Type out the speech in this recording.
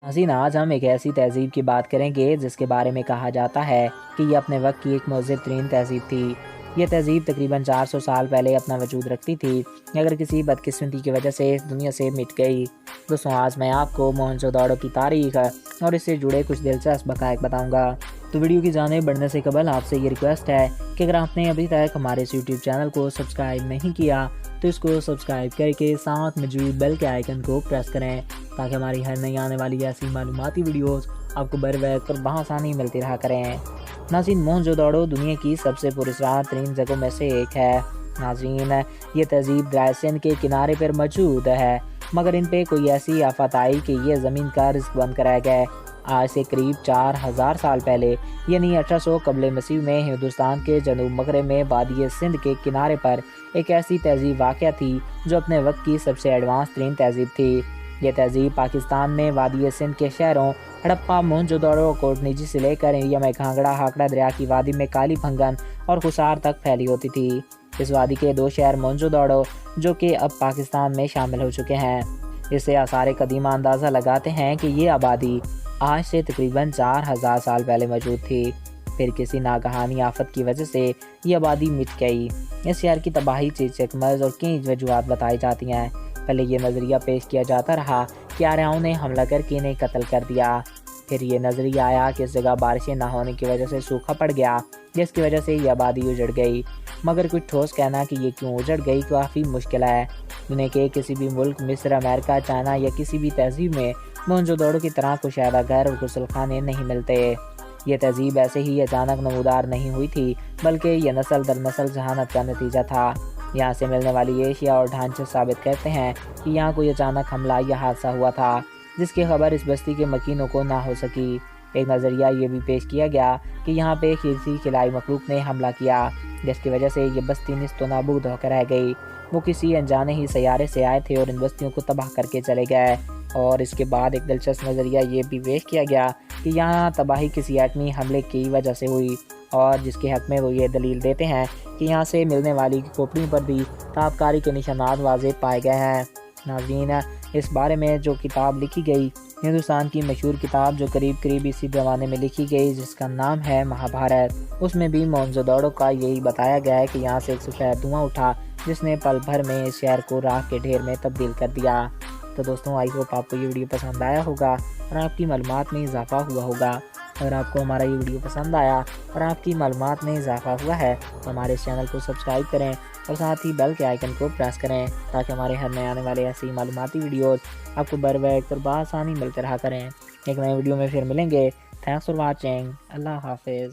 नाज़रीन, आज हम एक ऐसी तहज़ीब की बात करेंगे जिसके बारे में कहा जाता है कि ये अपने वक्त की एक मुअज़्ज़ब तरीन तहज़ीब थी। ये तहज़ीब तकरीबन 400 साल पहले अपना वजूद रखती थी, अगर किसी बदकिस्मती की वजह से इस दुनिया से मिट गई। दोस्तों, आज मैं आपको मोहनजोदड़ो की तारीख़ और इससे जुड़े कुछ दिलचस्प हक़ाइक़ बताऊँगा। तो वीडियो की जानिब बढ़ने से कबल आपसे ये रिक्वेस्ट है कि अगर आपने अभी तक हमारे इस यूट्यूब चैनल को सब्सक्राइब नहीं किया तो इसको सब्सक्राइब करके साथ मौजूद बेल के आइकन को प्रेस करें, ताकि हमारी हर नई आने वाली ऐसी मालूमाती वीडियोस आपको बर वक्त और बआसानी मिलती रहा करें। नाज़रीन, मोहनजोदड़ो दुनिया की सबसे पुरस्कार तरीन जगहों में से एक है। नाज़रीन, ये तहज़ीब दरियाए सिंध के किनारे पर मौजूद है, मगर इन पे कोई ऐसी आफत आई कि ये ज़मीन का रिज़्क़ बंद कराया गया। आज से करीब 4000 साल पहले यानी 1800 कबल मसीह में हिंदुस्तान के जनूब मगरब में वादी सिंध के किनारे पर एक ऐसी तहज़ीब वाक़या थी जो अपने वक्त की सबसे एडवांस तरीन तहज़ीब थी। यह तहज़ीब पाकिस्तान में वादी सिंध के शहरों हड़प्पा, मोहनजोदड़ो, कोटनीजी से लेकर इंडिया में घाघरा हाकड़ा दरिया की वादी में काली भंगन और खुसार तक फैली होती थी। इस वादी के 2 शहर मोहनजोदड़ो, जो कि अब पाकिस्तान में शामिल हो चुके हैं, इससे आसार कदीमा अंदाज़ा लगाते हैं कि ये आबादी आज से तकरीबन 4000 साल पहले मौजूद थी। फिर किसी नागहानी आफत की वजह से ये आबादी मिट गई। इस शहर की तबाही, चेचकमर्ज और कई वजूहात बताई जाती हैं। पहले ये नज़रिया पेश किया जाता रहा कि आर्यों ने हमला करके इन्हें कत्ल कर दिया। फिर ये नज़रिया आया कि इस जगह बारिशें ना होने की वजह से सूखा पड़ गया, जिसकी वजह से ये आबादी उजड़ गई। मगर कुछ ठोस कहना कि ये क्यों उजड़ गई काफ़ी मुश्किल है। दुनिया के किसी भी मुल्क, मिस्र, अमेरिका, चाइना या किसी भी तहज़ीब में मोहनजोदड़ो की तरह कुशादा घर और गुसलखाने नहीं मिलते। ये तहज़ीब ऐसे ही अचानक नमूदार नहीं हुई थी, बल्कि यह नस्ल दर नस्ल जहानत का नतीजा था। यहाँ से मिलने वाली एशिया और ढांचे साबित करते हैं कि यहाँ कोई अचानक हमला या हादसा हुआ था, जिसकी खबर इस बस्ती के मकीनों को ना हो सकी। एक नज़रिया ये भी पेश किया गया कि यहाँ पे किसी खिलाई मखलूक ने हमला किया, जिसकी वजह से ये बस्ती निस्त नाबूद होकर रह गई। वो किसी अनजाने ही सैयारे से आए थे और इन बस्तियों को तबाह करके चले गए। और इसके बाद एक दिलचस्प नज़रिया ये भी पेश किया गया कि यहाँ तबाही किसी एटमी हमले की वजह से हुई, और जिसके हक़ में वो ये दलील देते हैं कि यहाँ से मिलने वाली खोपड़ियों पर भी ताबकारी के निशानात वाज़ेह पाए गए हैं। नाज़रीन, इस बारे में जो किताब लिखी गई, हिंदुस्तान की मशहूर किताब जो करीब इसी ज़माने में लिखी गई, जिसका नाम है महाभारत, उसमें भी मोहनजोदड़ो का यही बताया गया है कि यहाँ से एक सफ़ेद धुआं उठा जिसने पल भर में इस शहर को राख के ढेर में तब्दील कर दिया। तो दोस्तों, आई होप आपको ये वीडियो पसंद आया होगा और आपकी मालूमात में इजाफ़ा हुआ होगा। अगर आपको हमारा ये वीडियो पसंद आया और आपकी मालूमात में इजाफ़ा हुआ है तो हमारे इस चैनल को सब्सक्राइब करें और साथ ही बेल के आइकन को प्रेस करें, ताकि हमारे हर नए आने वाले ऐसी मालूमाती वीडियोस आपको बर वक्त और बआसानी मिलते रहा करें। एक नए वीडियो में फिर मिलेंगे। Thanks for watching. अल्लाह हाफिज़।